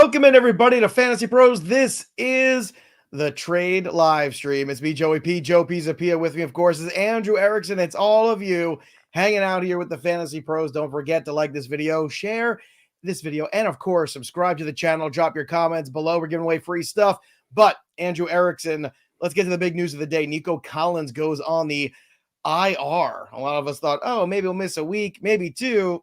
Welcome in, everybody, to Fantasy Pros. This is the trade live stream. It's me, Joey P. Joe Pizzapia. With me, of course, is Andrew Erickson. It's all of you hanging out here with the Fantasy Pros. Don't forget to like this video, share this video, and, of course, subscribe to the channel. Drop your comments below. We're giving away free stuff. But, Andrew Erickson, let's get to the big news of the day. Nico Collins goes on the IR. A lot of us thought, oh, maybe he'll miss a week, maybe two.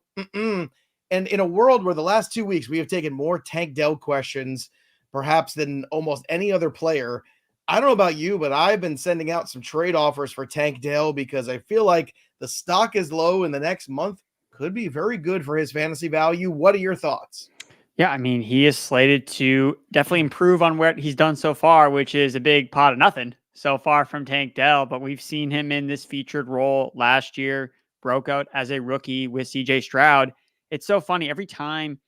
And in a world where the last 2 weeks we have taken more Tank Dell questions perhaps than almost any other player, I don't know about you, but I've been sending out some trade offers for Tank Dell because I feel like the stock is low and the next month could be very good for his fantasy value. What are your thoughts? Yeah, I mean, he is slated to definitely improve on what he's done so far, which is a big pot of nothing so far from Tank Dell. But we've seen him in this featured role last year, broke out as a rookie with CJ Stroud. It's so funny. Every time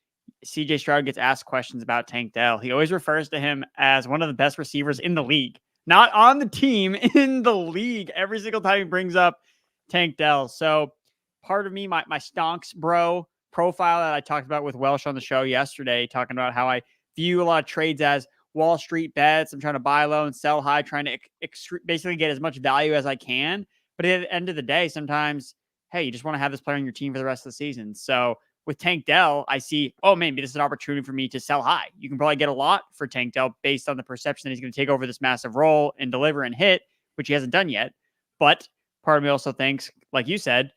CJ Stroud gets asked questions about Tank Dell, he always refers to him as one of the best receivers in the league, not on the team, in the league. Every single time he brings up Tank Dell. So part of me, my stonks bro profile that I talked about with Welsh on the show yesterday, talking about how I view a lot of trades as Wall Street bets. I'm trying to buy low and sell high, trying to basically get as much value as I can. But at the end of the day, sometimes, hey, you just want to have this player on your team for the rest of the season. So with Tank Dell, I see, oh, maybe this is an opportunity for me to sell high. You can probably get a lot for Tank Dell based on the perception that he's going to take over this massive role and deliver and hit, which he hasn't done yet. But part of me also thinks, like you said,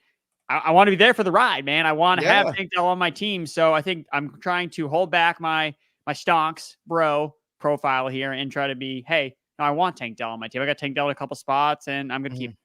I want to be there for the ride, man. I want to have Tank Dell on my team. So I think I'm trying to hold back my stonks bro profile here and try to be, hey, no, I want Tank Dell on my team. I got Tank Dell in a couple spots, and I'm going to keep.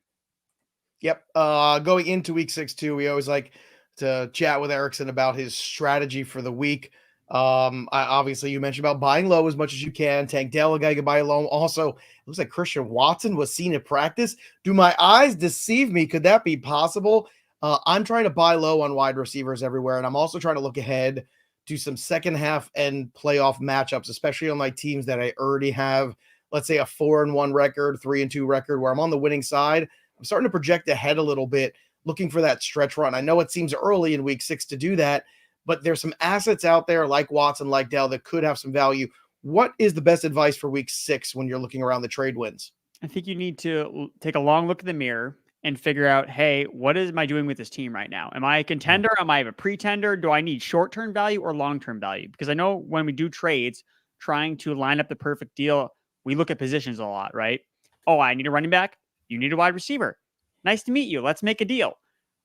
Yep. Going into week 6 too, we always like to chat with Erickson about his strategy for the week. Obviously, you mentioned about buying low as much as you can. Tank Dell, a guy you can buy low. Also, it looks like Christian Watson was seen at practice. Do my eyes deceive me? Could that be possible? I'm trying to buy low on wide receivers everywhere, and I'm also trying to look ahead to some second half and playoff matchups, especially on my teams that I already have, let's say, a 4-1 record, 3-2 record, where I'm on the winning side. I'm starting to project ahead a little bit, looking for that stretch run. I know it seems early in week 6 to do that, but there's some assets out there like Watson, like Dell, that could have some value. What is the best advice for week 6 when you're looking around the trade wins? I think you need to take a long look in the mirror and figure out, hey, what am I doing with this team right now? Am I a contender? Am I a pretender? Do I need short-term value or long-term value? Because I know when we do trades, trying to line up the perfect deal, we look at positions a lot, right? Oh, I need a running back. You need a wide receiver. Nice to meet you. Let's make a deal.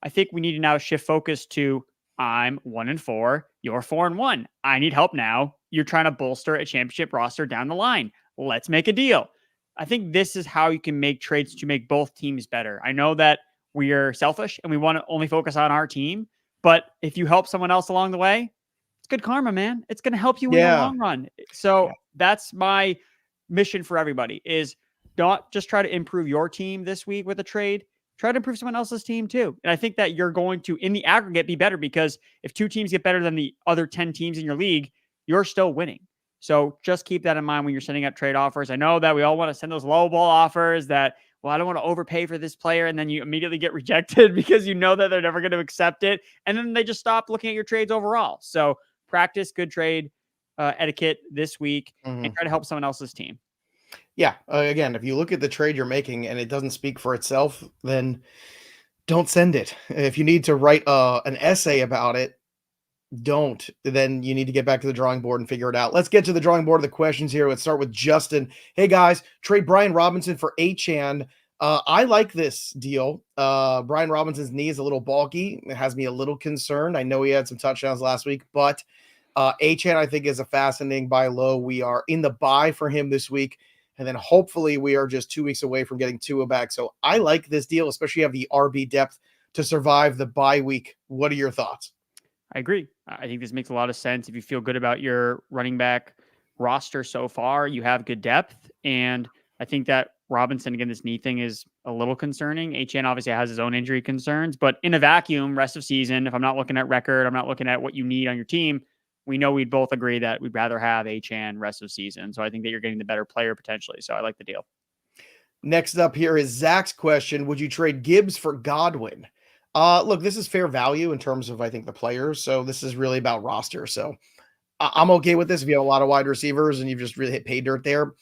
I think we need to now shift focus to, I'm 1-4, you're 4-1. I need help now. You're trying to bolster a championship roster down the line. Let's make a deal. I think this is how you can make trades to make both teams better. I know that we are selfish and we want to only focus on our team, but if you help someone else along the way, it's good karma, man. It's going to help you in the long run. So that's my mission for everybody, is don't just try to improve your team this week with a trade. Try to improve someone else's team too. And I think that you're going to, in the aggregate, be better, because if 2 teams get better than the other 10 teams in your league, you're still winning. So just keep that in mind when you're sending out trade offers. I know that we all want to send those low ball offers that, well, I don't want to overpay for this player. And then you immediately get rejected because you know that they're never going to accept it. And then they just stop looking at your trades overall. So practice good trade etiquette this week and try to help someone else's team. Yeah. Again, if you look at the trade you're making and it doesn't speak for itself, then don't send it. If you need to write an essay about it, don't. Then you need to get back to the drawing board and figure it out. Let's get to the drawing board of the questions here. Let's start with Justin. Hey, guys, trade Brian Robinson for Achane. I like this deal. Brian Robinson's knee is a little bulky. It has me a little concerned. I know he had some touchdowns last week, but Achane, I think, is a fascinating buy low. We are in the buy for him this week. And then hopefully we are just 2 weeks away from getting Tua back. So I like this deal, especially have the RB depth to survive the bye week. What are your thoughts? I agree. I think this makes a lot of sense. If you feel good about your running back roster so far, you have good depth. And I think that Robinson, again, this knee thing is a little concerning. Achane obviously has his own injury concerns, but in a vacuum, rest of season, if I'm not looking at record, I'm not looking at what you need on your team, we know we'd both agree that we'd rather have Achane rest of season. So I think that you're getting the better player potentially. So I like the deal. Next up here is Zach's question. Would you trade Gibbs for Godwin? Look, this is fair value in terms of, I think, the players. So this is really about roster. So I'm okay with this. If you have a lot of wide receivers and you've just really hit pay dirt there,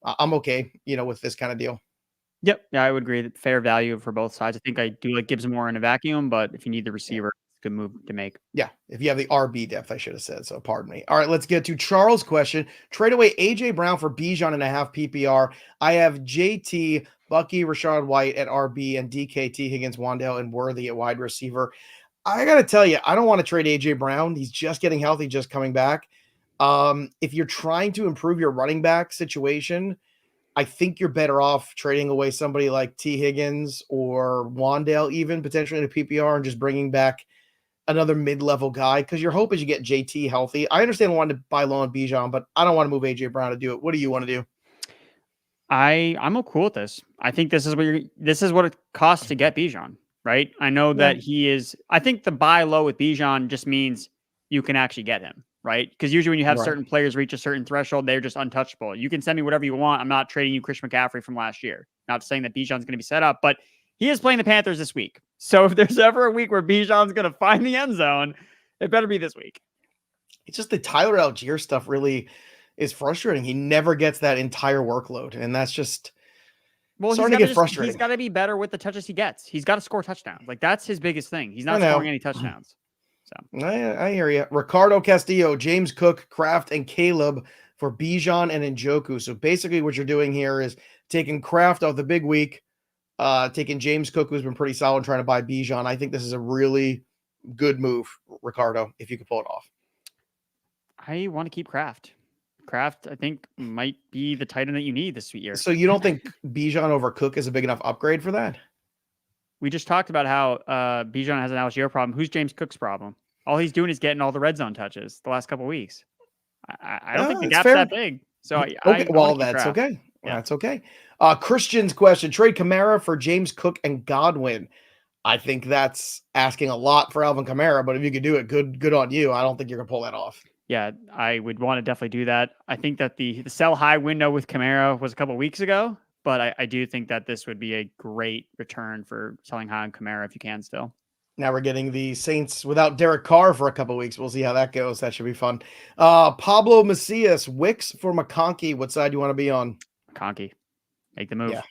I'm okay, with this kind of deal. Yep. Yeah, I would agree that fair value for both sides. I think I do like Gibbs more in a vacuum, but if you need the receiver, it's a good move to make. Yeah, if you have the RB depth, I should have said, so pardon me. All right, let's get to Charles' question. Trade away A.J. Brown for Bijan and a half PPR. I have JT, Bucky, Rashad White at RB, and DKT, Higgins, Wandale, and Worthy at wide receiver. I got to tell you, I don't want to trade A.J. Brown. He's just getting healthy, just coming back. If you're trying to improve your running back situation, I think you're better off trading away somebody like T. Higgins or Wandale, even potentially in a PPR, and just bringing back another mid-level guy, because your hope is you get JT healthy. I understand wanting to buy low on Bijan, but I don't want to move AJ Brown to do it. What do you want to do? I'm cool with this. I think this is what it costs to get Bijan, right? I know that he is. I think the buy low with Bijan just means you can actually get him, right? Because usually when you have certain players reach a certain threshold, they're just untouchable. You can send me whatever you want. I'm not trading you Chris McCaffrey from last year. Not saying that Bijan's going to be set up, but he is playing the Panthers this week. So if there's ever a week where Bijan's going to find the end zone, it better be this week. It's just the Tyler Algier stuff really is frustrating. He never gets that entire workload, and that's just starting to get frustrating. He's got to be better with the touches he gets. He's got to score touchdowns. Like, that's his biggest thing. He's not scoring any touchdowns. So I hear you. Ricardo Castillo, James Cook, Kraft, and Caleb for Bijan and Njoku. So basically what you're doing here is taking Kraft off the big week, taking James Cook, who's been pretty solid, trying to buy Bijan. I think this is a really good move, Ricardo, if you could pull it off. I want to keep Kraft. Kraft, I think, might be the tight end that you need this year. So you don't think Bijan over Cook is a big enough upgrade for that? We just talked about how Bijan has an Algier problem. Who's James Cook's problem? All he's doing is getting all the red zone touches the last couple of weeks. I don't think the gap's that big. So that's okay. Yeah. That's okay. Christian's question: trade Kamra for James Cook and Godwin. I think that's asking a lot for Alvin Kamara, but if you could do it, good on you. I don't think you're gonna pull that off. Yeah, I would want to definitely do that. I think that the sell high window with Kamara was a couple of weeks ago, but I do think that this would be a great return for selling high on Kamara if you can still. Now we're getting the Saints without Derek Carr for a couple of weeks. We'll see how that goes. That should be fun. Pablo Macias, Wicks for McConkey. What side do you want to be on? McConkey. Make the move. Yeah.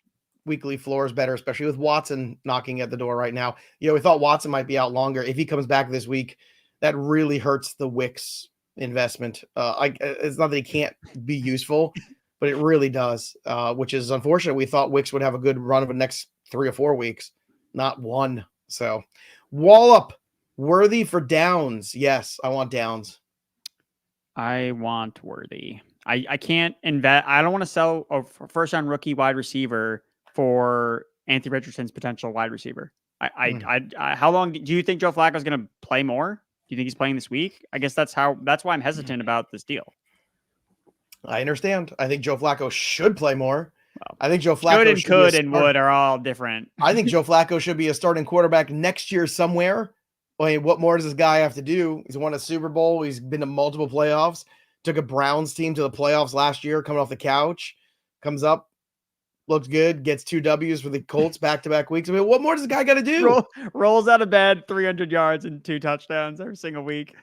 Weekly floor is better, especially with Watson knocking at the door right now. We thought Watson might be out longer. If he comes back this week, that really hurts the Wicks investment. It's not that he can't be useful, but it really does, which is unfortunate. We thought Wicks would have a good run of the next 3 or 4 weeks, not one. So Wallop, Worthy for Downs. Yes, I want Downs. I want Worthy. I can't invest. I don't want to sell a first-round rookie wide receiver for Anthony Richardson's potential wide receiver. How long do you think Joe Flacco is going to play more? Do you think he's playing this week? I guess that's why I'm hesitant about this deal. I understand. I think Joe Flacco should play more. Well, I think Joe Flacco could and would are all different. I think Joe Flacco should be a starting quarterback next year somewhere. I mean, what more does this guy have to do? He's won a Super Bowl. He's been to multiple playoffs. Took a Browns team to the playoffs last year, coming off the couch. Comes up, looks good, gets 2 W's for the Colts back-to-back weeks. I mean, what more does this guy got to do? Rolls out of bed, 300 yards and 2 touchdowns every single week.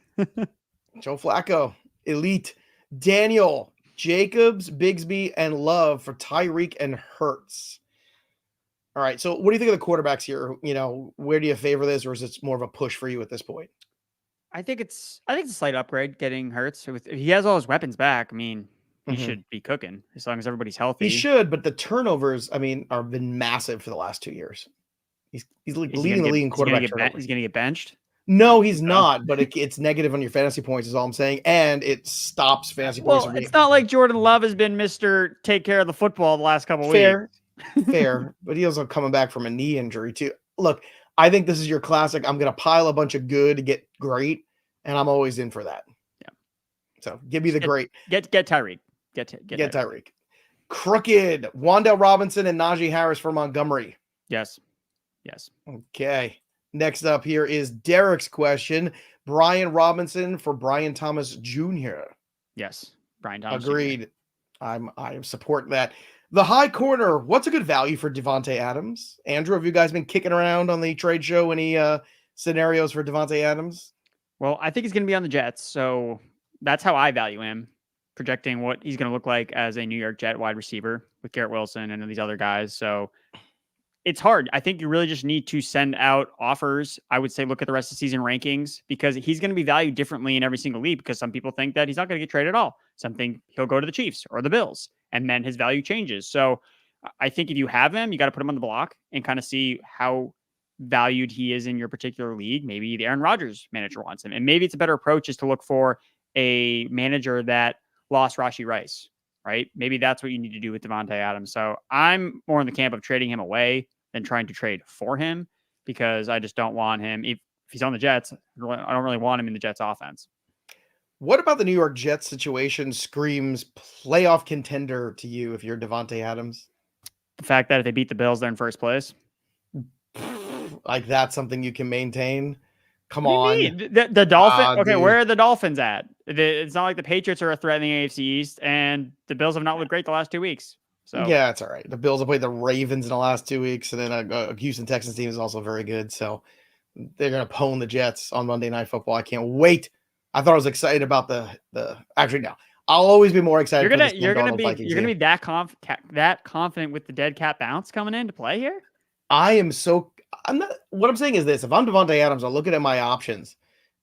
Joe Flacco, elite. Daniel, Jacobs, Bigsby, and Love for Tyreek and Hurts. All right, so what do you think of the quarterbacks here? Where do you favor this, or is it more of a push for you at this point? I think it's a slight upgrade getting Hurts. If he has all his weapons back, I mean, he should be cooking as long as everybody's healthy. He should, but the turnovers, have been massive for the last 2 years. He's leading the league in quarterback turnovers. He's going to get benched? No, he's not, but it's negative on your fantasy points is all I'm saying, and it stops fantasy points. Well, it's not like Jordan Love has been Mr. Take care of the football the last couple of weeks. Fair, but he's also coming back from a knee injury too. Look, I think this is your classic. I'm going to pile a bunch of good to get great, and I'm always in for that. Yeah. So give me the great. Get Tyreek. Get Tyreek. Crooked, Wandale Robinson and Najee Harris for Montgomery. Yes. Okay. Next up here is Derek's question. Brian Robinson for Brian Thomas Jr. Yes. Brian Thomas. Agreed. Jr. I support that. The high corner. What's a good value for Davante Adams? Andrew, have you guys been kicking around on the trade show any scenarios for Davante Adams? Well, I think he's going to be on the Jets. So that's how I value him, projecting what he's going to look like as a New York Jet wide receiver with Garrett Wilson and these other guys. So it's hard. I think you really just need to send out offers. I would say look at the rest of the season rankings because he's going to be valued differently in every single league because some people think that he's not going to get traded at all. Some think he'll go to the Chiefs or the Bills, and then his value changes. So I think if you have him, you got to put him on the block and kind of see how valued he is in your particular league. Maybe the Aaron Rodgers manager wants him. And maybe it's a better approach is to look for a manager that lost Rashee Rice, right? Maybe that's what you need to do with Davante Adams. So I'm more in the camp of trading him away than trying to trade for him because I just don't want him. If he's on the Jets, I don't really want him in the Jets offense. What about the New York Jets situation screams playoff contender to you if you're Davante Adams? The fact that if they beat the Bills, they're in first place. Like that's something you can maintain. Come on. The Dolphins. Okay, dude. Where are the Dolphins at? It's not like the Patriots are a threat in the AFC East, and the Bills have not looked great the last 2 weeks. So yeah, it's all right. The Bills have played the Ravens in the last 2 weeks, and then a Houston Texans team is also very good. So they're going to pwn the Jets on Monday Night Football. I can't wait. I thought I was excited about the actually no. I'll always be more excited. You're gonna be that confident with the dead cat bounce coming in to play here. I'm not. What I'm saying is this: if I'm Davante Adams, I'm looking at my options,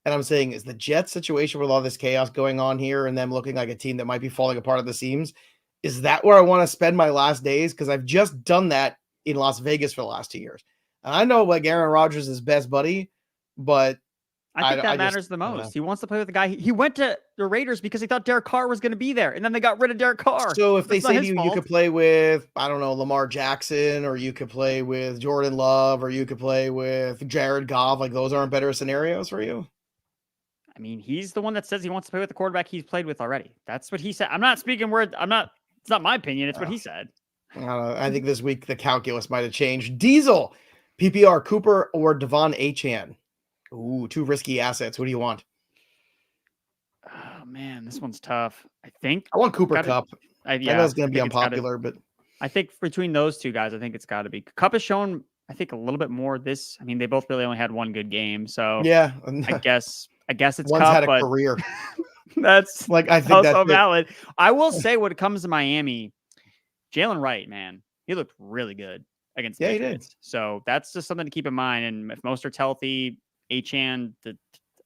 and I'm saying, is the Jets situation with all this chaos going on here, and them looking like a team that might be falling apart at the seams, is that where I want to spend my last days? Because I've just done that in Las Vegas for the last 2 years, and I know like Aaron Rodgers is best buddy, but I think that matters the most. He wants to play with the guy. He went to the Raiders because he thought Derek Carr was going to be there, and then they got rid of Derek Carr. So if they say to you, you could play with, I don't know, Lamar Jackson, or you could play with Jordan Love, or you could play with Jared Goff, like those aren't better scenarios for you? I mean, he's the one that says he wants to play with the quarterback he's played with already. That's what he said. I'm not speaking words. It's not my opinion. It's what he said. I think this week the calculus might have changed. Diesel, PPR, Cooper, or Devon Achane? Ooh, 2 risky assets. What do you want? Oh man, this one's tough. I want Cooper Kupp. I know it's going to be unpopular, but I think between those two guys, I think it's got to be. Kupp has shown, I think, a little bit more this. I mean, they both really only had one good game, so yeah. I guess it's one's Kupp, had a career. That's like I think also valid. I will say, when it comes to Miami, Jalen Wright, man, he looked really good against the Patriots. He did. So that's just something to keep in mind. And if Mostert's healthy, Achane,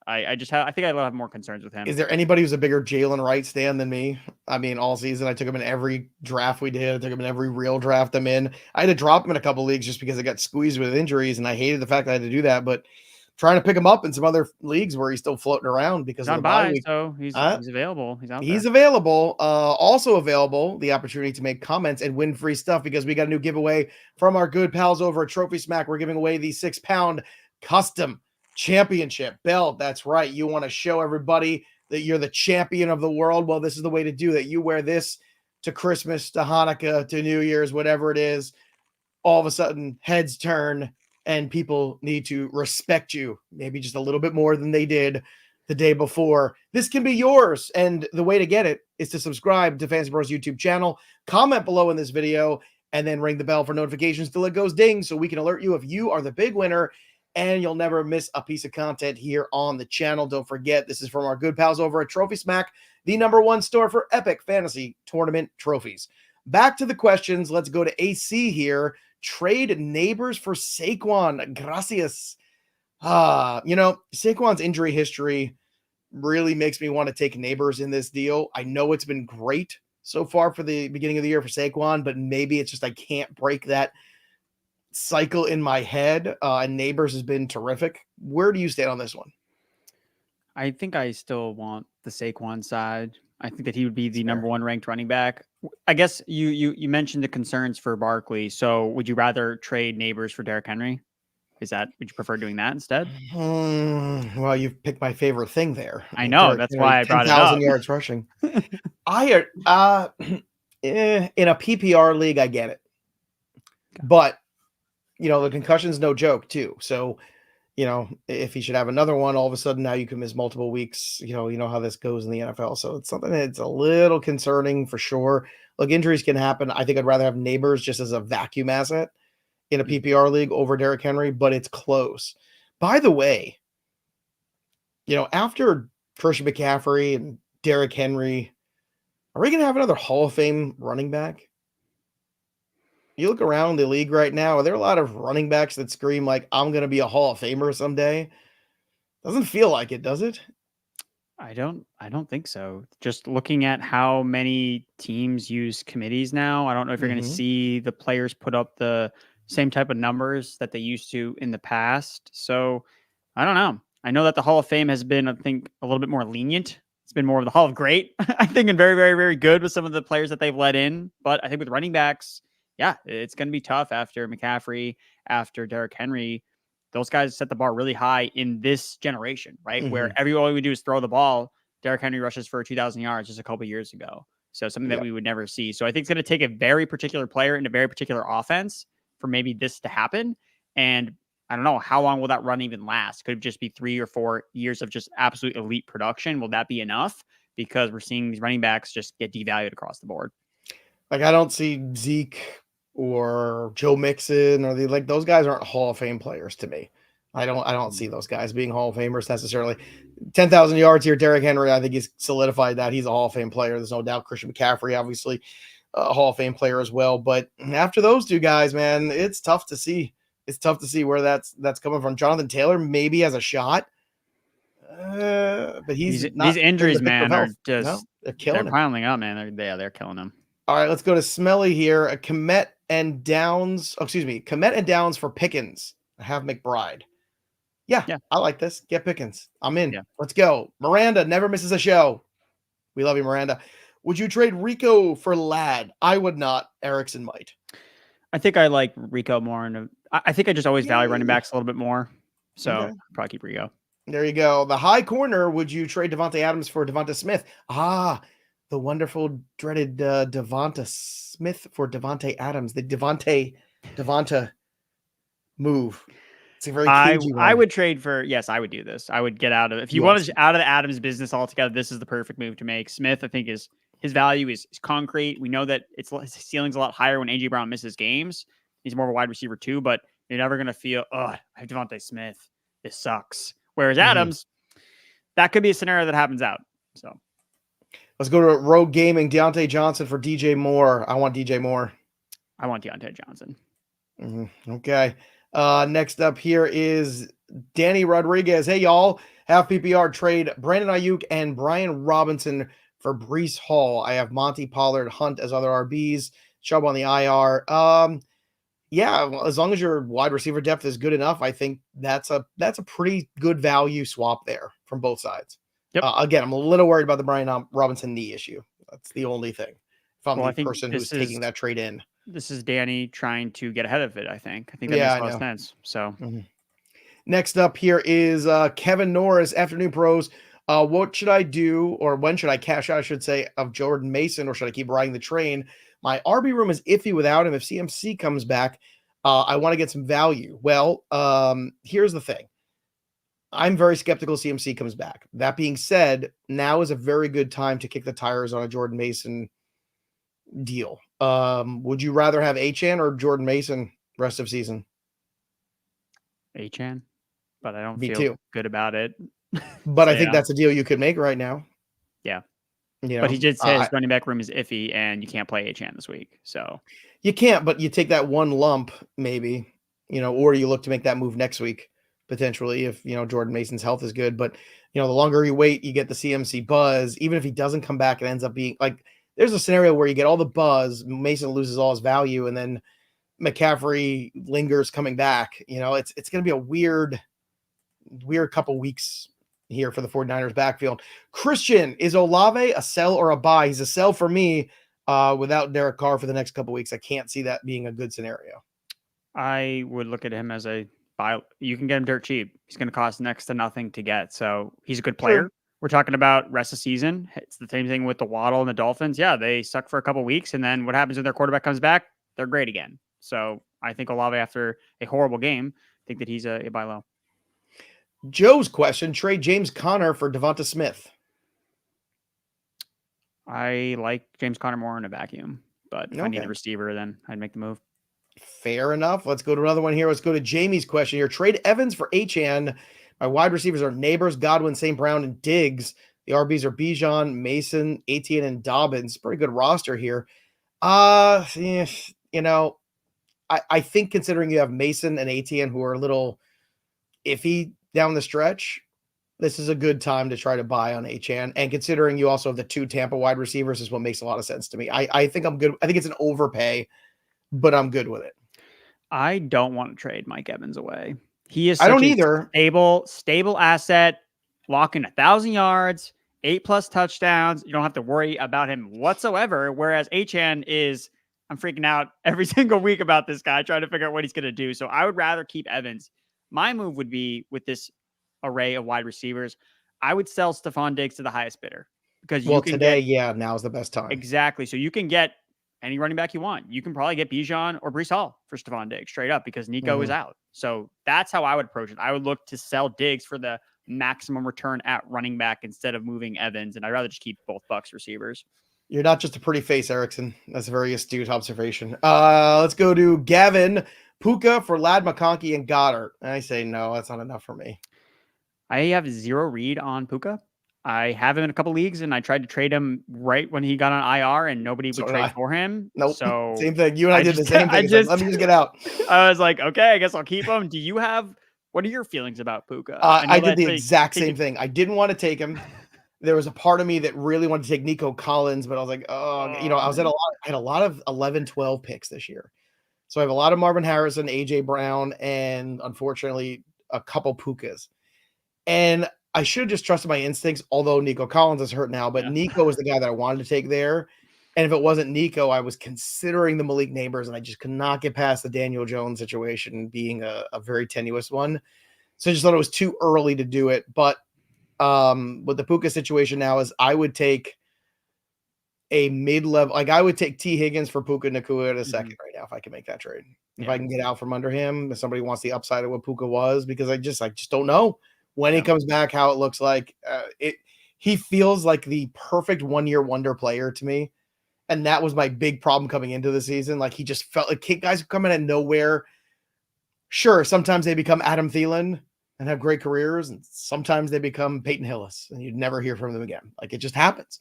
I think I have more concerns with him. Is there anybody who's a bigger Jalen Wright stan than me? I mean, all season I took him in every draft we did. I took him in every real draft I'm in. I had to drop him in a couple leagues just because I got squeezed with injuries, and I hated the fact that I had to do that. But trying to pick him up in some other leagues where he's still floating around because of the bye week. So he's available. He's available. Also available, the opportunity to make comments and win free stuff because we got a new giveaway from our good pals over at Trophy Smack. We're giving away the 6-pound custom championship belt. That's right. You want to show everybody that you're the champion of the world. Well, this is the way to do that. You wear this to Christmas, to Hanukkah, to New Year's, whatever it is. All of a sudden, heads turn and people need to respect you, maybe just a little bit more than they did the day before. This can be yours. And the way to get it is to subscribe to Fantasy Pros YouTube channel, comment below in this video, and then ring the bell for notifications till it goes ding so we can alert you if you are the big winner, and you'll never miss a piece of content here on the channel. Don't forget, this is from our good pals over at Trophy Smack, the #1 store for epic fantasy tournament trophies. Back to the questions. Let's go to AC here. Trade Nabers for Saquon. Gracias. Saquon's injury history really makes me want to take Nabers in this deal. I know it's been great so far for the beginning of the year for Saquon, but maybe it's just I can't break that cycle in my head. And Nabers has been terrific. Where do you stand on this one? I think I still want the Saquon side. I think that he would be the #1 ranked running back. I guess you mentioned the concerns for Barkley. So would you rather trade Nabers for Derrick Henry? Would you prefer doing that instead? Well, you've picked my favorite thing there. I know. That's why I brought it up. 10,000 yards rushing. In a PPR league, I get it. But, the concussion's no joke too. So, if he should have another one, all of a sudden now you can miss multiple weeks. You know how this goes in the NFL. So it's something that's a little concerning for sure. Look, injuries can happen. I think I'd rather have Nabers just as a vacuum asset in a PPR league over Derrick Henry, but it's close. By the way, after Christian McCaffrey and Derrick Henry. Are we going to have another Hall of Fame running back? You look around the league right now, are there a lot of running backs that scream like, I'm going to be a Hall of Famer someday? Doesn't feel like it, does it? I don't think so. Just looking at how many teams use committees now, I don't know if you're going to see the players put up the same type of numbers that they used to in the past. So I don't know. I know that the Hall of Fame has been, I think, a little bit more lenient. It's been more of the Hall of Great, I think, and very, very, very good with some of the players that they've let in. But I think with running backs, yeah, it's going to be tough after McCaffrey, after Derrick Henry. Those guys set the bar really high in this generation, right? Where all we do is throw the ball. Derrick Henry rushes for 2,000 yards just a couple years ago. So something that we would never see. So I think it's going to take a very particular player in a very particular offense for maybe this to happen. And I don't know, how long will that run even last? Could it just be 3 or 4 years of just absolute elite production? Will that be enough? Because we're seeing these running backs just get devalued across the board. Like, I don't see Zeke or Joe Mixon or those guys aren't Hall of Fame players to me. I don't see those guys being Hall of Famers necessarily. 10,000 yards here, Derrick Henry. I think he's solidified that he's a Hall of Fame player. There's no doubt. Christian McCaffrey, obviously, a Hall of Fame player as well. But after those two guys, man, it's tough to see. It's tough to see where that's coming from. Jonathan Taylor maybe has a shot, but he's not. These injuries, man, are just they're killing him. Piling up, man. They're killing him. All right, let's go to Smelly here. A Komet and Downs. Oh, excuse me. Komet and Downs for Pickens. I have McBride. Yeah, I like this. Get Pickens. I'm in. Yeah. Let's go. Miranda never misses a show. We love you, Miranda. Would you trade Rico for Ladd? I would not. Erickson might. I think I like Rico more. I think I just always value running backs a little bit more. So probably keep Rico. There you go. The high corner. Would you trade Davante Adams for DeVonta Smith? The wonderful, dreaded DeVonta Smith for Davante Adams. The DeVonta move. It's a very I would trade for, yes, I would do this. I would get out of, if you wanted out of the Adams business altogether, this is the perfect move to make. Smith, I think, his value is concrete. We know that his ceiling's a lot higher when A.J. Brown misses games. He's more of a wide receiver too, but you're never going to feel, I have DeVonta Smith. This sucks. Whereas Adams, that could be a scenario that happens out. So let's go to Rogue Gaming. Diontae Johnson for DJ Moore. I want DJ Moore. I want Diontae Johnson. Okay. Next up here is Danny Rodriguez. Hey, y'all. Have PPR trade Brandon Ayuk and Brian Robinson for Breece Hall. I have Monty, Pollard, Hunt as other RBs. Chubb on the IR. As long as your wide receiver depth is good enough, I think that's a pretty good value swap there from both sides. Yep. Again, I'm a little worried about the Brian Robinson knee issue. That's the only thing. If I'm the person who's taking that trade in. This is Danny trying to get ahead of it, I think. I think that makes a lot of sense. So next up here is Kevin Norris, Afternoon Pros. What should I do, or when should I cash out, I should say, of Jordan Mason, or should I keep riding the train? My RB room is iffy without him. If CMC comes back, I want to get some value. Well, here's the thing. I'm very skeptical CMC comes back. That being said, now is a very good time to kick the tires on a Jordan Mason deal. Would you rather have Achane or Jordan Mason rest of season? Achane, but I don't feel good about it. But I think that's a deal you could make right now. Yeah. But he did say his running back room is iffy and you can't play Achane this week. So you can't, but you take that one lump maybe, or you look to make that move next week potentially if, Jordan Mason's health is good. But, the longer you wait, you get the CMC buzz. Even if he doesn't come back, it ends up being like, there's a scenario where you get all the buzz, Mason loses all his value, and then McCaffrey lingers coming back. It's going to be a weird couple weeks here for the 49ers backfield. Christian, is Olave a sell or a buy? He's a sell for me without Derek Carr for the next couple weeks. I can't see that being a good scenario. I would look at him as a buy. You can get him dirt cheap. He's going to cost next to nothing to get. So he's a good player. Sure. We're talking about rest of season. It's the same thing with the Waddle and the Dolphins. Yeah, they suck for a couple weeks, and then what happens when their quarterback comes back? They're great again. So I think Olave, after a horrible game, I think that he's a buy low. Joe's question, trade James Conner for DeVonta Smith. I like James Conner more in a vacuum, but if I need a receiver, then I'd make the move. Fair enough. Let's go to another one here. Let's go to Jamie's question here. Trade Evans for Achane. My wide receivers are Nabers, Godwin, St. Brown, and Diggs. The RBs are Bijan, Mason, Etienne, and Dobbins. Pretty good roster here. You know, I think considering you have Mason and Etienne who are a little iffy down the stretch, this is a good time to try to buy on Achane. And considering you also have the 2 Tampa wide receivers is what makes a lot of sense to me. I think I'm good. I think it's an overpay, but I'm good with it. I don't want to trade Mike Evans away. He is I such don't a either. stable asset, locking 1,000 yards, 8+ touchdowns. You don't have to worry about him whatsoever. Whereas Achane is, I'm freaking out every single week about this guy, trying to figure out what he's going to do. So I would rather keep Evans. My move would be with this array of wide receivers, I would sell Stephon Diggs to the highest bidder because you can today, get now's the best time. exactly. So you can get any running back you want. You can probably get Bijan or Breece Hall for Stephon Diggs straight up because Nico is out. So that's how I would approach it. I would look to sell Diggs for the maximum return at running back instead of moving Evans. And I'd rather just keep both Bucks receivers. You're not just a pretty face, Erickson. That's a very astute observation. Let's go to Gavin. Puka for Lad, McConkey, and Goddard. And I say no, that's not enough for me. I have zero read on Puka. I have him in a couple leagues, and I tried to trade him right when he got on IR, and nobody would trade for him. Nope. So same thing. You and I did the same thing. Let me just get out. I was like, okay, I guess I'll keep him. Do you have? What are your feelings about Puka? I did the exact same thing. I didn't want to take him. There was a part of me that really wanted to take Nico Collins, but I was like, I had a lot of 11, 12 picks this year. So I have a lot of Marvin Harrison, AJ Brown, and unfortunately a couple Pukas. And I should have just trusted my instincts, although Nico Collins is hurt now, but Nico was the guy that I wanted to take there. And if it wasn't Nico, I was considering the Malik Nabers, and I just could not get past the Daniel Jones situation being a very tenuous one. So I just thought it was too early to do it. But with the Puka situation now is I would take a mid-level, like I would take T. Higgins for Puka Nacua at a second right now if I can make that trade. If I can get out from under him, if somebody wants the upside of what Puka was, because I just don't know when he comes back, how it looks like. He feels like the perfect one-year wonder player to me. And that was my big problem coming into the season. Like he just felt like guys who come in out of nowhere. Sure, sometimes they become Adam Thielen and have great careers, and sometimes they become Peyton Hillis, and you'd never hear from them again. Like it just happens.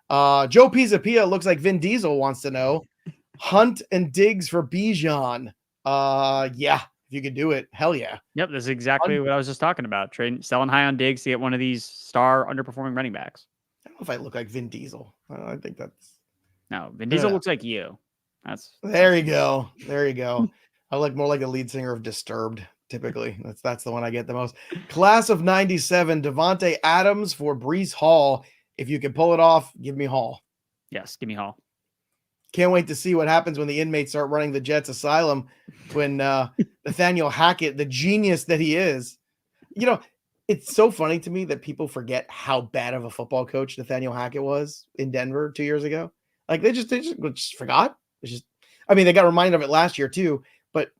Joe Pizzapia looks like Vin Diesel wants to know. Hunt and Diggs for Bijan. Yeah, if you could do it, hell yeah. Yep, that's exactly what I was just talking about. Selling high on Diggs to get one of these star underperforming running backs. I don't know if I look like Vin Diesel. I think that's Vin Diesel looks like you. There you go. There you go. I look more like a lead singer of Disturbed. Typically, that's the one I get the most. Class of 97, Davante Adams for Breece Hall. If you can pull it off, give me Hall. Yes, give me Hall. Can't wait to see what happens when the inmates start running the Jets Asylum. When Nathaniel Hackett, the genius that he is, it's so funny to me that people forget how bad of a football coach Nathaniel Hackett was in Denver 2 years ago. Like they just forgot. They got reminded of it last year too. But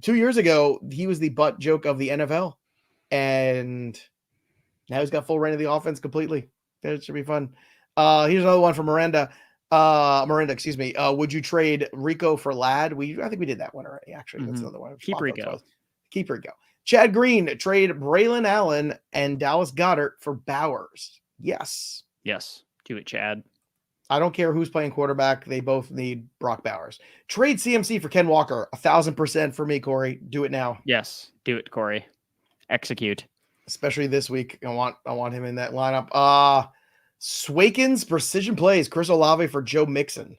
2 years ago, he was the butt joke of the NFL, and now he's got full reign of the offense completely. It should be fun. Here's another one from Miranda. Excuse me. Would you trade Rico for Lad? I think we did that one already. Actually, that's another one. Keep Rico. Keep Rico. Chad Green, trade Braylon Allen and Dallas Goedert for Bowers. Yes. Yes. Do it, Chad. I don't care who's playing quarterback. They both need Brock Bowers. Trade CMC for Ken Walker. 1,000% for me, Corey. Do it now. Yes. Do it, Corey. Execute. Especially this week. I want him in that lineup. Swakins precision plays. Chris Olave for Joe Mixon.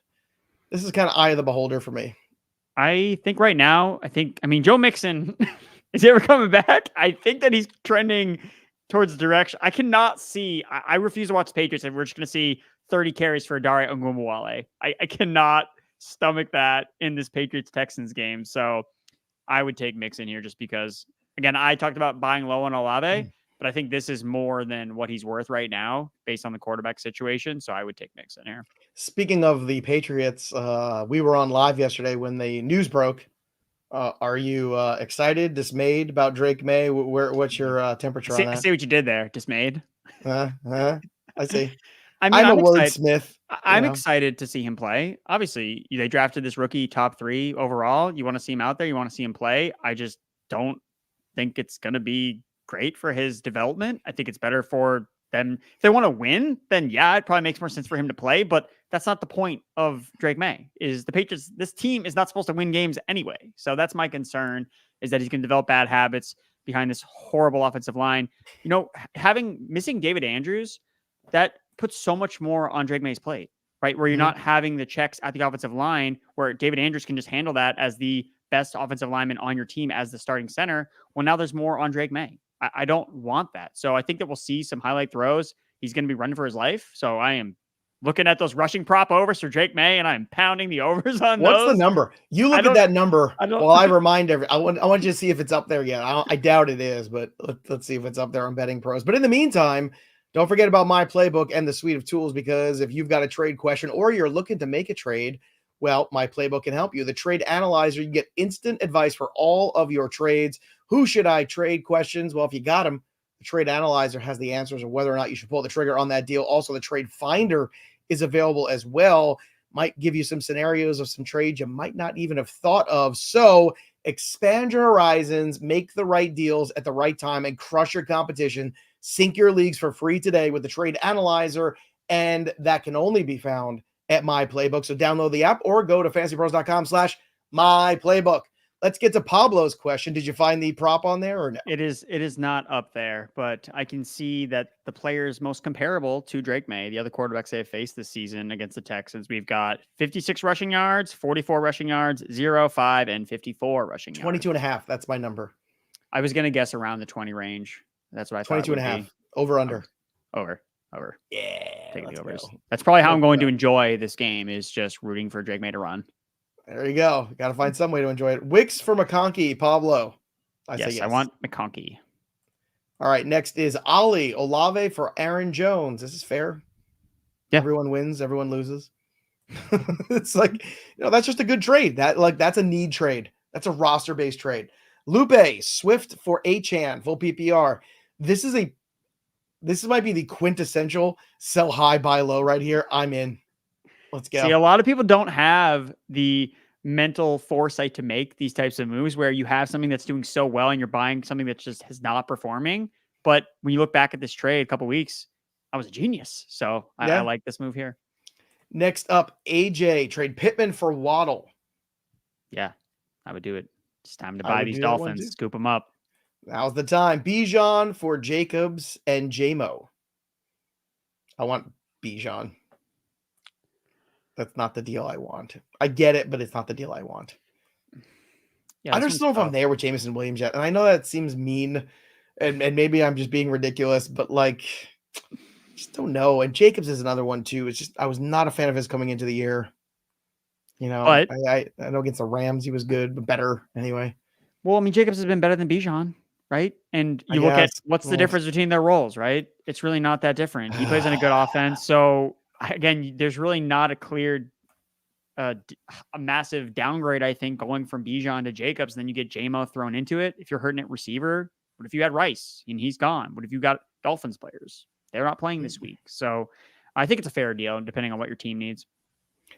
This is kind of eye of the beholder for me. I think right now, Joe Mixon, is he ever coming back? I think that he's trending towards the direction. I cannot see. I refuse to watch the Patriots, and we're just going to see 30 carries for Dare Ogunbowale. I cannot stomach that in this Patriots-Texans game. So I would take Mixon here just because, again, I talked about buying low on Olave, but I think this is more than what he's worth right now based on the quarterback situation. So I would take Mixon here. Speaking of the Patriots, we were on live yesterday when the news broke. Are you excited, dismayed about Drake May? What's your temperature on that? I see what you did there. Dismayed. I see. I'm a wordsmith. I'm excited to see him play. Obviously, they drafted this rookie top 3 overall. You want to see him out there. You want to see him play. I just don't think it's going to be great for his development. I think it's better for Then if they want to win, then yeah, it probably makes more sense for him to play. But that's not the point of Drake May. Is the Patriots? This team is not supposed to win games anyway. So that's my concern, is that he's going to develop bad habits behind this horrible offensive line. You know, missing David Andrews, that puts so much more on Drake May's plate, right? Where you're not having the checks at the offensive line, where David Andrews can just handle that as the best offensive lineman on your team as the starting center. Well, now there's more on Drake May. I don't want that. So I think that we'll see some highlight throws. He's going to be running for his life. So I am looking at those rushing prop overs for Drake May, and I'm pounding the overs on those. What's the number? You look at that number while I remind I want you to see if it's up there yet. I doubt it is, but let's see if it's up there on Betting Pros. But in the meantime, don't forget about My Playbook and the suite of tools, because if you've got a trade question or you're looking to make a trade, well, My Playbook can help you. The Trade Analyzer, you get instant advice for all of your trades. Who should I trade questions? Well, if you got them, the Trade Analyzer has the answers of whether or not you should pull the trigger on that deal. Also, the Trade Finder is available as well. Might give you some scenarios of some trades you might not even have thought of. So expand your horizons, make the right deals at the right time, and crush your competition. Sync your leagues for free today with the Trade Analyzer, and that can only be found at My Playbook. So download the app or go to fantasypros.com/myplaybook. Let's get to Pablo's question. Did you find the prop on there or no? It is not up there, but I can see that the players most comparable to Drake May, the other quarterbacks they have faced this season against the Texans, we've got 56 rushing yards, 44 rushing yards, 0, 5, and 54 rushing 22 yards. and a half. That's my number. I was going to guess around the 20 range. That's what I thought. 22 and a half. Over, under. Over. Yeah. Taking the overs. That's probably how I'm going to enjoy this game, is just rooting for Drake May to run. There you go. Got to find some way to enjoy it. Wicks for McConkey, Pablo. I say yes. I want McConkey. All right. Next is Olave for Aaron Jones. This is fair. Yeah. Everyone wins. Everyone loses. It's like, that's just a good trade. That's a need trade. That's a roster-based trade. Lupe, Swift for Achane, full PPR. This might be the quintessential sell high, buy low right here. I'm in. Let's go. See, a lot of people don't have the mental foresight to make these types of moves where you have something that's doing so well and you're buying something that just is not performing. But when you look back at this trade a couple weeks, I was a genius. So I like this move here. Next up, AJ, trade Pittman for Waddle. Yeah, I would do it. It's time to buy these Dolphins, scoop them up. Now's the time. Bijan for Jacobs and JMO. I want Bijan. That's not the deal I want. I get it, but it's not the deal I want. Yeah, I just don't know if I'm there with Jameson Williams yet. And I know that seems mean, and maybe I'm just being ridiculous, but just don't know. And Jacobs is another one too. It's just, I was not a fan of his coming into the year. But I know against the Rams he was good, but better anyway. Well, I mean, Jacobs has been better than Bijan, right? And you look at what's the difference between their roles, right? It's really not that different. He plays in a good offense. So again, there's really not a clear, a massive downgrade, I think, going from Bijan to Jacobs. And then you get JMO thrown into it. If you're hurting at receiver, what if you had Rice and he's gone? What if you got Dolphins players? They're not playing this week. So I think it's a fair deal, depending on what your team needs.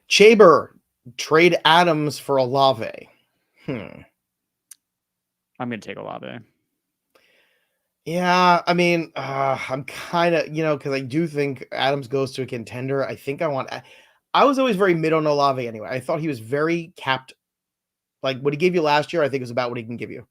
Chaber, trade Adams for Olave. I'm going to take Olave. Yeah, I mean, I'm kind of, because I do think Adams goes to a contender. I think I was always very mid on Olave anyway. I thought he was very capped. Like what he gave you last year, I think is about what he can give you.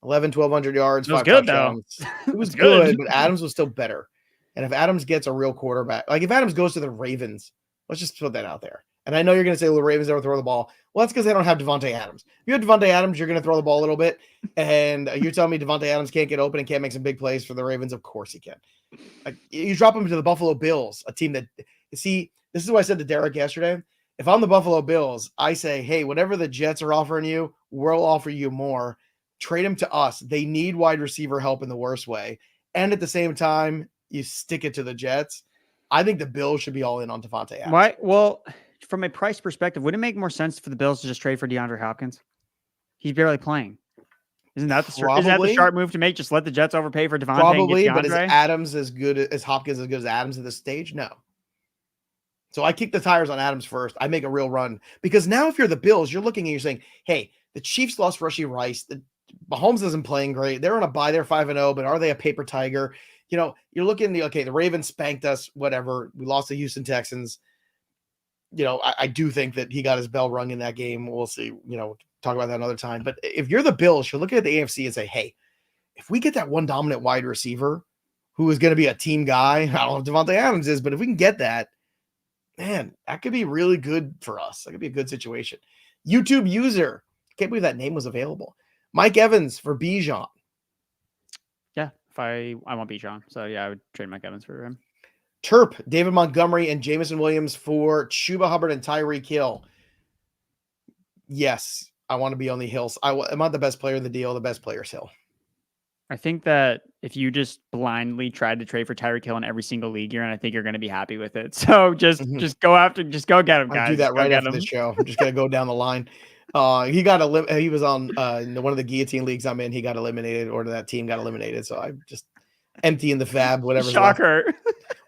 1,200 yards, 5 touchdowns. It was good, but Adams was still better. And if Adams gets a real quarterback, like if Adams goes to the Ravens, let's just put that out there. And I know you're going to say the Ravens never throw the ball. Well, that's because they don't have Davante Adams. If you have Davante Adams, you're going to throw the ball a little bit. And you're telling me Davante Adams can't get open and can't make some big plays for the Ravens? Of course he can. You drop him to the Buffalo Bills, a team that, see, this is what I said to Derek yesterday. If I'm the Buffalo Bills, I say, hey, whatever the Jets are offering you, we'll offer you more. Trade him to us. They need wide receiver help in the worst way. And at the same time, you stick it to the Jets. I think the Bills should be all in on Davante Adams. Why? Well, from a price perspective, would it make more sense for the Bills to just trade for DeAndre Hopkins? He's barely playing. Isn't that the sharp move to make? Just let the Jets overpay for Davante. Probably, but is Adams as good as Hopkins as good as Adams at this stage? No. So I kick the tires on Adams first. I make a real run because now if you're the Bills, you're looking and you're saying, hey, the Chiefs lost Rashee Rice. The Mahomes isn't playing great. They're on a bye. They're 5-0, but are they a paper tiger? you're looking the Ravens spanked us, whatever. We lost the Houston Texans. I do think that he got his bell rung in that game. We'll see, talk about that another time. But if you're the Bills, you're looking at the AFC and say, hey, if we get that one dominant wide receiver who is going to be a team guy, I don't know if Davante Adams is, but if we can get that, man, that could be really good for us. That could be a good situation. YouTube user, can't believe that name was available. Mike Evans for Bijan. Yeah, if I want Bijan. So yeah, I would trade Mike Evans for him. Terp, David Montgomery, and Jameson Williams for Chuba Hubbard and Tyreek Hill. Yes, I want to be on the Hills. I'm not the best player in the deal. The best player is Hill. I think that if you just blindly tried to trade for Tyreek Hill in every single league you're in, I think you're going to be happy with it. So just go get him, guys. I'll do that right after the show. I'm just going to go down the line. He was on one of the guillotine leagues I'm in. He got eliminated, or that team got eliminated. So I'm just emptying the fab, whatever. Shocker.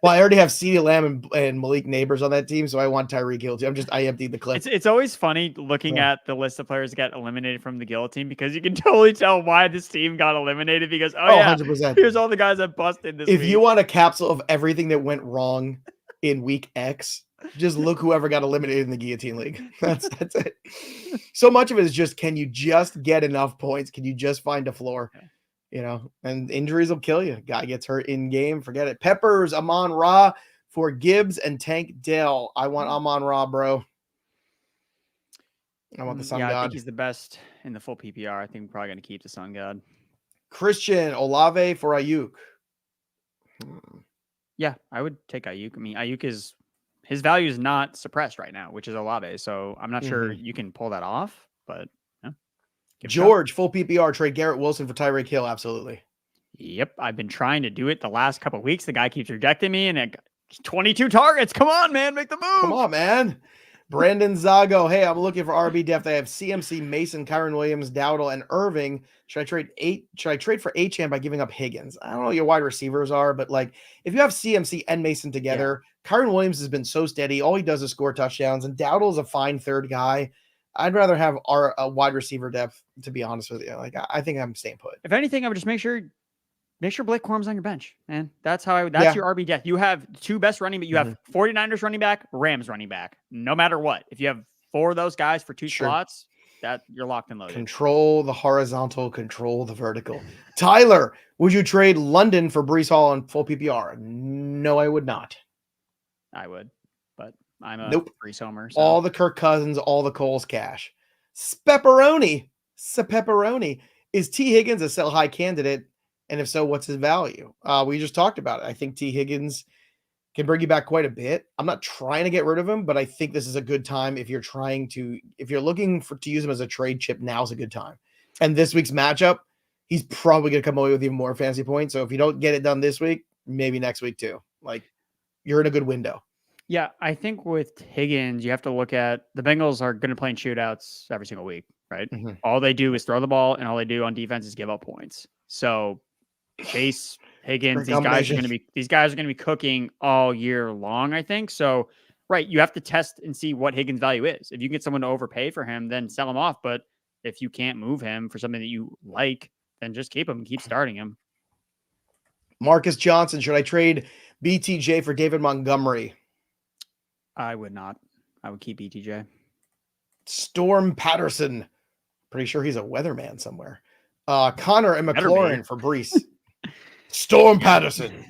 Well, I already have CeeDee Lamb and Malik Nabers on that team, so I want Tyreek Hill too. I emptied the clip. It's always funny looking at the list of players that get eliminated from the guillotine, because you can totally tell why this team got eliminated, because 100%. Here's all the guys that busted this If week. you want a capsule of everything that went wrong in week X, just look whoever got eliminated in the guillotine league. That's it. So much of it is just, can you just get enough points? Can you just find a floor? Okay. And injuries will kill you. Guy gets hurt in game, forget it. Peppers, Amon-Ra for Gibbs and Tank Dell. I want Amon-Ra, bro. I want the Sun God. I think he's the best in the full PPR. I think we're probably going to keep the Sun God. Christian Olave for Ayuk. Yeah, I would take Ayuk. I mean, Ayuk his value is not suppressed right now, which is Olave. So I'm not sure you can pull that off, but George, full PPR, trade Garrett Wilson for Tyreek Hill. Absolutely. Yep. I've been trying to do it the last couple of weeks. The guy keeps rejecting me, and 22 targets. Come on, man. Make the move. Come on, man. Brandon Zago. Hey, I'm looking for RB depth. I have CMC, Mason, Kyron Williams, Dowdle, and Irving. Should I trade for Achane by giving up Higgins? I don't know what your wide receivers are, but if you have CMC and Mason together, Kyron Williams has been so steady. All he does is score touchdowns, and Dowdle is a fine third guy. I'd rather have a wide receiver depth, to be honest with you. I think I'm staying put. If anything, I would just make sure Blake Corum's on your bench, man. That's your RB depth. You have two best running, but you have 49ers running back, Rams running back. No matter what, if you have four of those guys for two slots, that you're locked and loaded. Control the horizontal, control the vertical. Tyler, would you trade London for Breece Hall in full PPR? No, I would not. I would, but I'm a Breece homer. So. All the Kirk Cousins, all the Coles cash. Spepperoni. Is T. Higgins a sell high candidate? And if so, what's his value? We just talked about it. I think T. Higgins can bring you back quite a bit. I'm not trying to get rid of him, but I think this is a good time if you're looking to use him as a trade chip. Now's a good time. And this week's matchup, he's probably going to come away with even more fantasy points. So if you don't get it done this week, maybe next week too. You're in a good window. Yeah, I think with Higgins, you have to look at the Bengals are going to play in shootouts every single week, right? Mm-hmm. All they do is throw the ball, and all they do on defense is give up points. So Chase, Higgins, these guys are going to be cooking all year long, I think. So, right, you have to test and see what Higgins' value is. If you can get someone to overpay for him, then sell him off. But if you can't move him for something that you like, then just keep him and keep starting him. Marcus Johnson, should I trade BTJ for David Montgomery? I would not. I would keep BTJ. Storm Patterson. Pretty sure he's a weatherman somewhere. Connor and McLaurin for Breece. Storm Patterson.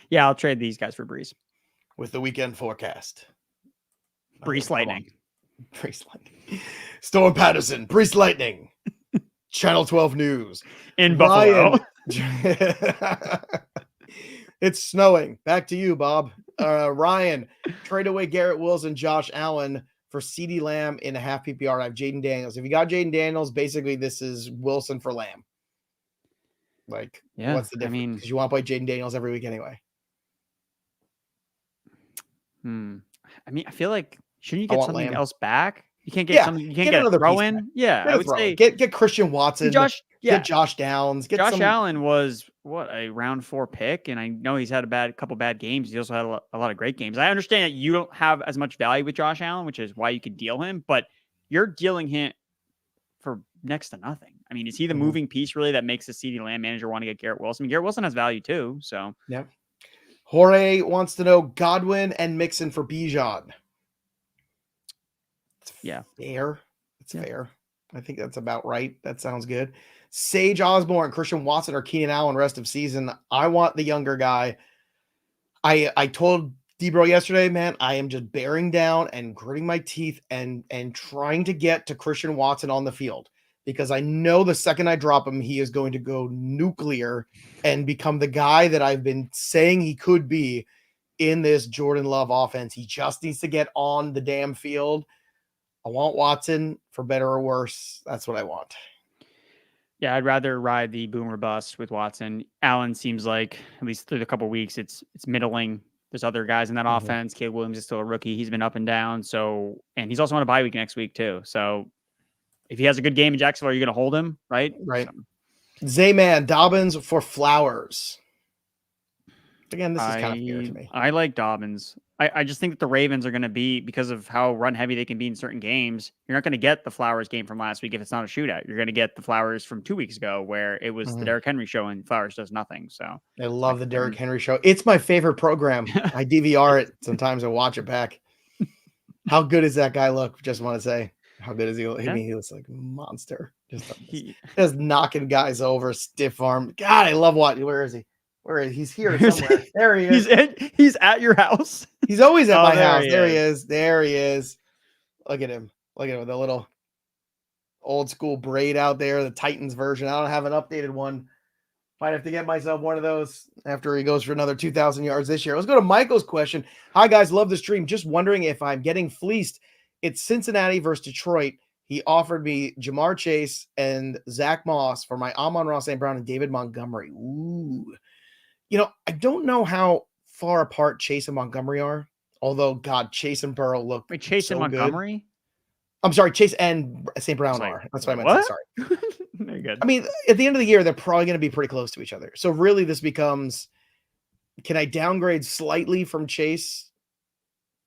Yeah, I'll trade these guys for Breece. With the weekend forecast. Breece Lightning. Breece Lightning. Storm Patterson. Breece Lightning. Channel 12 News. In Buffalo. It's snowing. Back to you, Bob. Ryan, trade away Garrett Wilson, Josh Allen for CeeDee Lamb in a half PPR. I have Jaden Daniels. If you got Jaden Daniels, basically this is Wilson for Lamb. What's the difference? Because you want to play Jaden Daniels every week anyway. I feel like shouldn't you get something else back? You can't get something. You can't get another throw in. Yeah, I would say get Christian Watson. Get Josh Downs. Josh Allen was a round 4 pick, and I know he's had a couple bad games. He also had a lot of great games. I understand that you don't have as much value with Josh Allen, which is why you could deal him, but you're dealing him for next to nothing. I mean, is he the moving piece really that makes the CeeDee Lamb manager want to get Garrett Wilson? I mean, Garrett Wilson has value too. So yeah. Jorge wants to know Godwin and Mixon for Bijan. Yeah. Fair. It's fair. I think that's about right. That sounds good. Sage Osborne, Christian Watson, or Keenan Allen rest of season. I want the younger guy. I told D-Bro yesterday, man, I am just bearing down and gritting my teeth and trying to get to Christian Watson on the field, because I know the second I drop him, he is going to go nuclear and become the guy that I've been saying he could be in this Jordan Love offense. He just needs to get on the damn field. I want Watson for better or worse. That's what I want. Yeah, I'd rather ride the boomer bust with Watson. Allen seems like, at least through the couple of weeks, it's middling. There's other guys in that offense. Caleb Williams is still a rookie. He's been up and down. So, and he's also on a bye week next week too. So if he has a good game in Jacksonville, are you going to hold him? Right. Right. So. Zayman, Dobbins for Flowers. Again, this is kind of fair to me. I like Dobbins. I just think that the Ravens are going to be, because of how run heavy they can be in certain games, you're not going to get the Flowers game from last week if it's not a shootout. You're going to get the Flowers from 2 weeks ago where it was the Derrick Henry show and Flowers does nothing. So I love the Derrick Henry show. It's my favorite program. I DVR it sometimes. I watch it back. How good does that guy look? Just want to say, how good is he? I mean, he looks like a monster. Just knocking guys over, stiff arm. God, I love watching. Where is he? Where is he? He's here somewhere. There he is. He's at your house. He's always at my house. There he is. There he is. Look at him. Look at him with the little old school braid out there, the Titans version. I don't have an updated one. Might have to get myself one of those after he goes for another 2,000 yards this year. Let's go to Michael's question. Hi, guys. Love the stream. Just wondering if I'm getting fleeced. It's Cincinnati versus Detroit. He offered me Ja'Marr Chase and Zach Moss for my Amon-Ra St. Brown and David Montgomery. Ooh. You know, I don't know how far apart Chase and Montgomery are. Although, God, Chase and Burrow look Chase so and Montgomery? Good. I'm sorry, Chase and St. Brown are. That's what I meant to say. Sorry. Very good. I mean, at the end of the year, they're probably going to be pretty close to each other. So really, this becomes, can I downgrade slightly from Chase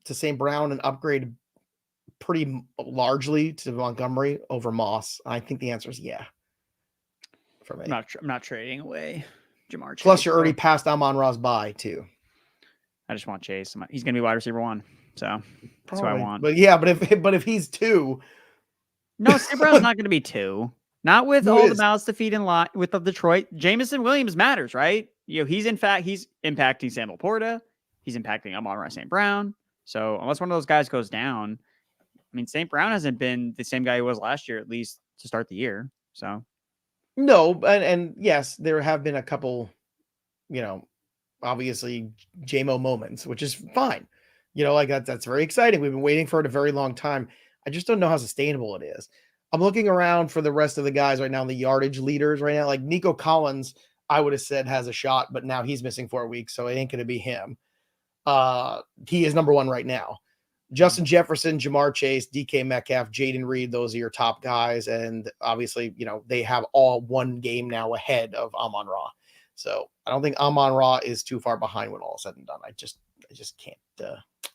to St. Brown and upgrade pretty largely to Montgomery over Moss? I think the answer is yeah. For me. I'm not trading away Ja'Marr Chase. Plus, you're already past Amon-Ra's bye, too. I just want Chase. He's going to be wide receiver 1. So that's what I want. But yeah, but if he's 2. No, St. Brown's not going to be 2. Not with all the mouths to feed in line with the Detroit. Jamison Williams matters, right? You know, he's impacting Sam Laporta. He's impacting Amon-Ra St. Brown. So unless one of those guys goes down, I mean, St. Brown hasn't been the same guy he was last year, at least to start the year. So no, and yes, there have been a couple, you know, obviously JMO moments, which is fine. You know, like that's very exciting. We've been waiting for it a very long time. I just don't know how sustainable it is. I'm looking around for the rest of the guys right now, the yardage leaders right now. Like Nico Collins, I would have said has a shot, but now he's missing 4 weeks, so it ain't going to be him. He is number 1 right now. Justin Jefferson, Ja'Marr Chase, DK Metcalf, Jaden Reed, those are your top guys. And obviously, you know, they have all 1 game now ahead of Amon-Ra. So I don't think Amon-Ra is too far behind when all is said and done. I just can't, I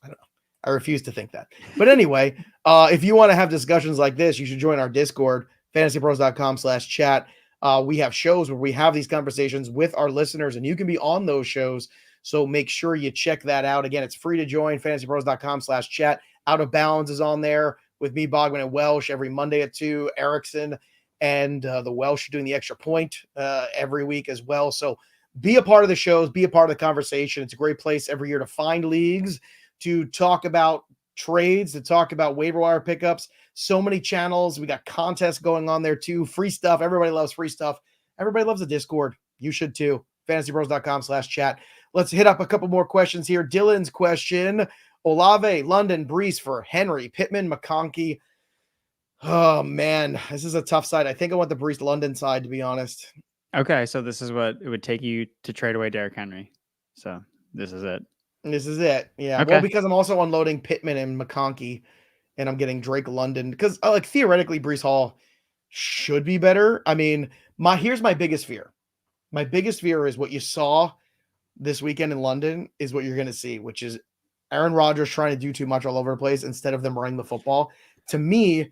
don't know. I refuse to think that. But anyway, if you want to have discussions like this, you should join our Discord, fantasypros.com/chat. We have shows where we have these conversations with our listeners, and you can be on those shows. So make sure you check that out. Again, it's free to join, fantasypros.com/chat. Out of Bounds is on there with me, Bogman, and Welsh every Monday at 2. Erickson and the Welsh doing the extra point every week as well. So be a part of the shows, be a part of the conversation. It's a great place every year to find leagues, to talk about trades, to talk about waiver wire pickups. So many channels. We got contests going on there too. Free stuff. Everybody loves free stuff. Everybody loves the Discord. You should too. fantasypros.com/chat. Let's hit up a couple more questions here. Dylan's question: Olave, London, Brees for Henry, Pittman, McConkey. Oh man, this is a tough side. I think I want the Brees London side, to be honest. Okay, so this is what it would take you to trade away Derrick Henry. So this is it. This is it. Yeah. Okay. Well, because I'm also unloading Pittman and McConkey, and I'm getting Drake London because, like, theoretically, Brees Hall should be better. I mean, here's my biggest fear. My biggest fear is what you saw this weekend in London is what you're going to see, which is Aaron Rodgers trying to do too much all over the place instead of them running the football. To me,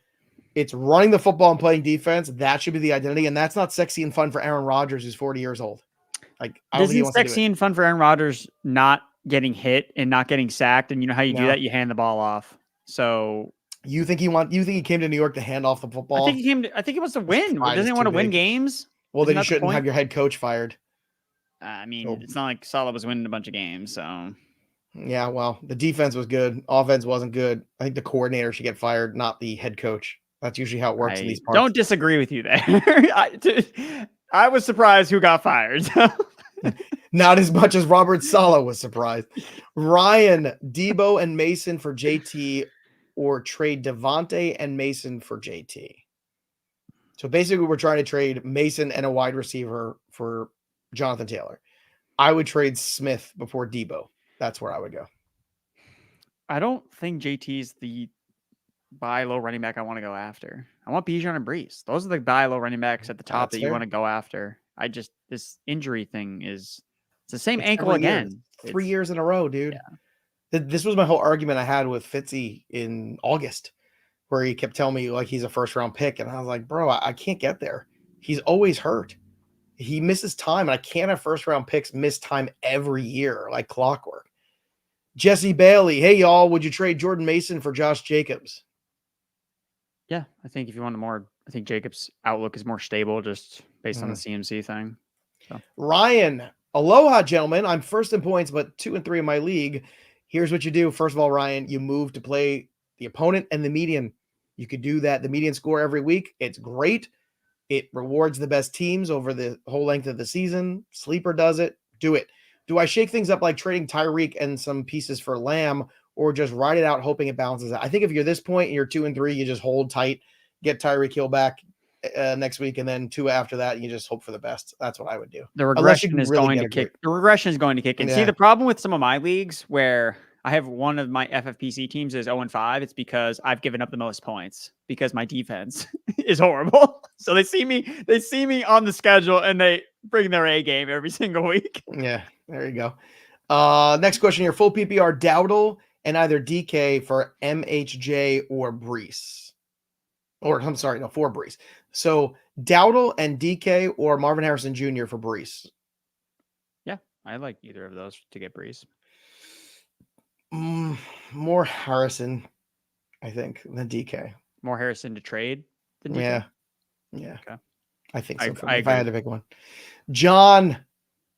It's running the football and playing defense. That should be the identity. And that's not sexy and fun for Aaron Rodgers, who's 40 years old. Like, I don't think he wants to do sexy it. and fun for Aaron Rodgers not getting hit and not getting sacked? And you know how you do No. that? You hand the ball off. So You think he came to New York to hand off the football? I think he wants to win. pride Doesn't is he want to too win big. games? Well, Isn't then you that the shouldn't point? have your head coach fired. I mean, So- it's not like Salah was winning a bunch of games. So Yeah, well, the defense was good. Offense wasn't good. I think the coordinator should get fired, not the head coach. That's usually how it works in these parts. don't disagree with you there. I was surprised who got fired. Not as much as Robert Saleh was surprised. Ryan, Debo, and Mason for JT, or trade Davante and Mason for JT. So basically, we're trying to trade Mason and a wide receiver for Jonathan Taylor. I would trade Smith before Debo. That's where I would go. I don't think JT's the buy low running back I want to go after. I want Bijan and Brees. Those are the buy low running backs at the top That's that you fair. want to go after. This injury thing it's the same It's ankle every year. again. It's 3 years in a row, dude. Yeah. This was my whole argument I had with Fitzy in August, where he kept telling me like he's a first round pick. And I was like, bro, I can't get there. He's always hurt. He misses time, and I can't have first round picks miss time every year like clockwork. Jesse Bailey, hey y'all, would you trade Jordan Mason for Josh Jacobs? Yeah, I think if you want I think Jacobs' outlook is more stable just based on the CMC thing. So. Ryan, aloha, gentlemen. I'm first in points, but 2 and 3 in my league. Here's what you do. First of all, Ryan, you move to play the opponent and the median. You could do that, the median score every week. It's great. It rewards the best teams over the whole length of the season. Sleeper does it. Do it. Do I shake things up like trading Tyreek and some pieces for Lamb, or just ride it out hoping it balances out? I think if you're this point and you're 2 and 3, you just hold tight, get Tyreek Hill back next week, and then 2 after that, and you just hope for the best. That's what I would do. The regression is going to kick. The regression is going to kick in. Yeah. See, the problem with some of my leagues where I have one of my FFPC teams is 0 and 5. It's because I've given up the most points because my defense is horrible. So they see me on the schedule and they bring their A game every single week. Yeah, there you go. Next question here. Full PPR Dowdle and either DK for MHJ or Brees. Or I'm sorry, no, for Brees. So Dowdle and DK or Marvin Harrison Jr. for Brees. Yeah, I like either of those to get Brees. More Harrison, I think, than DK. More Harrison to trade than DK? Yeah. Okay. I think so. If I I had to pick one. John,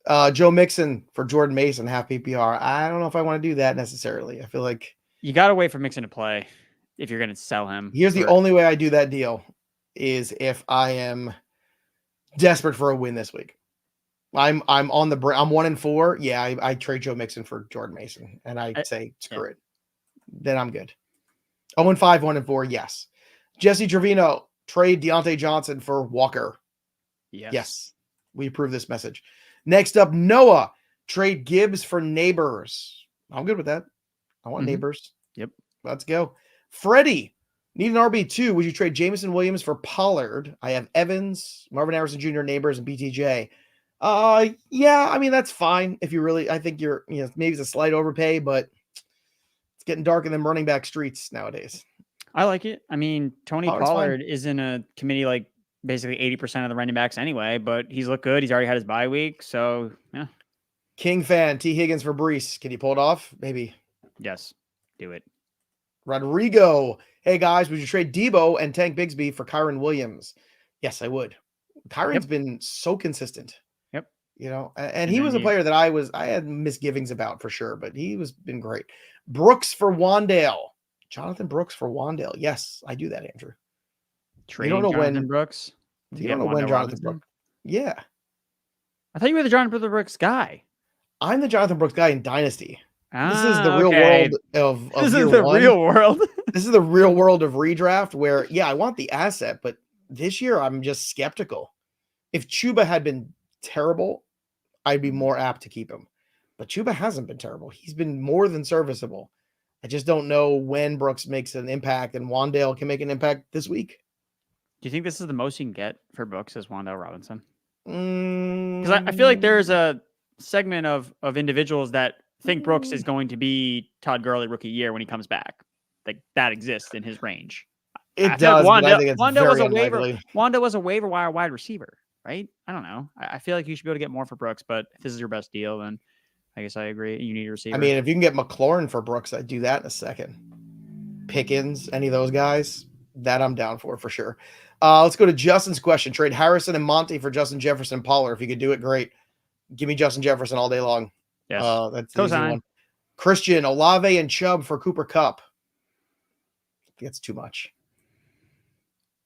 Joe Mixon for Jordan Mason, half PPR. I don't know if I want to do that necessarily. I feel like you got to wait for Mixon to play if you're going to sell him. Here's the only way I do that deal is if I am desperate for a win this week. I'm on the I'm 1 and 4. Yeah, I trade Joe Mixon for Jordan Mason, and I say screw it. Then I'm good. 0 and 5, 1 and 4. Yes. Jesse Trevino, trade Diontae Johnson for Walker. Yes. We approve this message. Next up, Noah, trade Gibbs for Nabers. I'm good with that. I want Nabers. Yep. Let's go. Freddie, need an RB2. Would you trade Jameson Williams for Pollard? I have Evans, Marvin Harrison Jr., Nabers, and BTJ. Yeah, I mean, that's fine. If you really, I think you're, maybe it's a slight overpay, but it's getting dark in them running back streets nowadays. I like it. I mean, Tony Pollard is in a committee like basically 80% of the running backs anyway, but he's looked good. He's already had his bye week. So, yeah. King fan, T. Higgins for Brees. Can you pull it off? Maybe. Yes. Do it. Rodrigo. Hey, guys, would you trade Debo and Tank Bigsby for Kyron Williams? Yes, I would. Kyron's been so consistent. Yep. And he was a player that I had misgivings about for sure, but been great. Brooks for Wandale. Jonathan Brooks for Wandale. Yes, I do that, Andrew. Trading Jonathan Brooks. You don't know when Jonathan Brooks. Yeah. I thought you were the Jonathan Brooks guy. I'm the Jonathan Brooks guy in Dynasty. This is the real world of This is the real world. This is the real world of redraft where, I want the asset, but this year I'm just skeptical. If Chuba had been terrible, I'd be more apt to keep him. But Chuba hasn't been terrible. He's been more than serviceable. I just don't know when Brooks makes an impact, and Wandale can make an impact this week. Do you think this is the most you can get for Brooks as Wandale Robinson? Because I feel like there's a segment of individuals that think Brooks is going to be Todd Gurley rookie year when he comes back. Like that exists in his range. It I feel like does, but I think it's Wanda was very a waiver. unlikely. Wanda was a waiver wire wide receiver, right? I don't know. I feel like you should be able to get more for Brooks, but if this is your best deal, then I guess I agree. You need a receiver. I mean, if you can get McLaurin for Brooks, I'd do that in a second. Pickens, any of those guys, that I'm down for sure. Let's go to Justin's question. Trade Harrison and Monty for Justin Jefferson and Pollard. If you could do it, great. Give me Justin Jefferson all day long. Yes. That's the easy Cosign. one. Christian, Olave, and Chubb for Cooper Kupp. I think it's too much.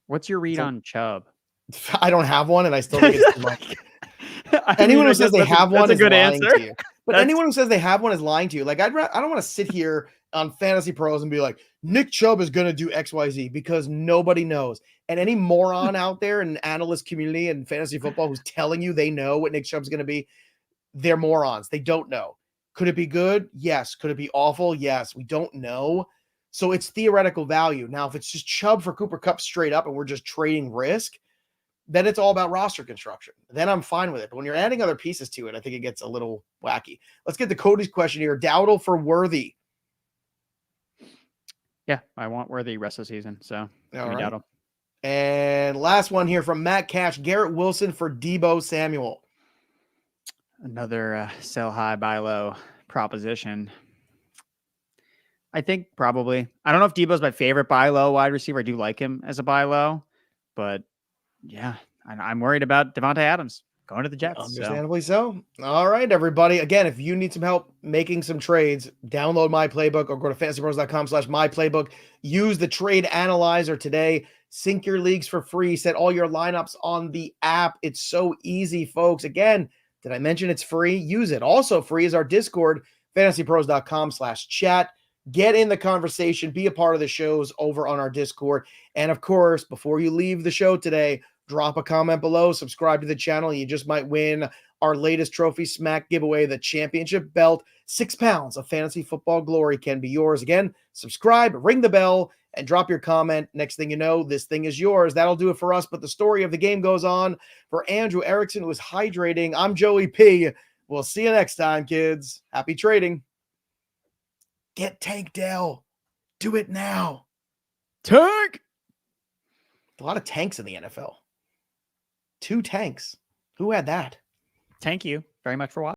What's your read on Chubb? I don't have one, and I still think it's too much. Anyone who says they have one is lying to you. But anyone who says they have one is lying to you. Like I don't want to sit here on Fantasy Pros and be like, Nick Chubb is going to do XYZ, because nobody knows. And any moron out there in the analyst community and fantasy football who's telling you they know what Nick Chubb's going to be, they're morons. They don't know. Could it be good? Yes. Could it be awful? Yes. We don't know. So it's theoretical value. Now, if it's just Chubb for Cooper Kupp straight up and we're just trading risk, then it's all about roster construction. Then I'm fine with it. But when you're adding other pieces to it, I think it gets a little wacky. Let's get to Cody's question here. Dowdle for Worthy. Yeah, I want Worthy rest of the season. So All right. Dowdle. And last one here from Matt Cash. Garrett Wilson for Deebo Samuel. Another sell high, buy low proposition. I think probably. I don't know if Deebo's my favorite buy low wide receiver. I do like him as a buy low, but yeah, I'm worried about Davante Adams going to the Jets. Understandably so. All right, everybody. Again, if you need some help making some trades, download My Playbook or go to fantasypros.com/myplaybook. Use the trade analyzer today. Sync your leagues for free. Set all your lineups on the app. It's so easy, folks. Again, did I mention it's free? Use it. Also free is our Discord, fantasypros.com/chat. Get in the conversation. Be a part of the shows over on our Discord. And of course, before you leave the show today, drop a comment below, subscribe to the channel. You just might win our latest trophy smack giveaway, the championship belt. 6 pounds of fantasy football glory can be yours. Again, subscribe, ring the bell, and drop your comment. Next thing you know, this thing is yours. That'll do it for us. But the story of the game goes on. For Andrew Erickson, who is hydrating, I'm Joey P. We'll see you next time, kids. Happy trading. Get Tank Dell. Do it now. Tank! A lot of tanks in the NFL. 2 tanks. Who had that? Thank you very much for watching.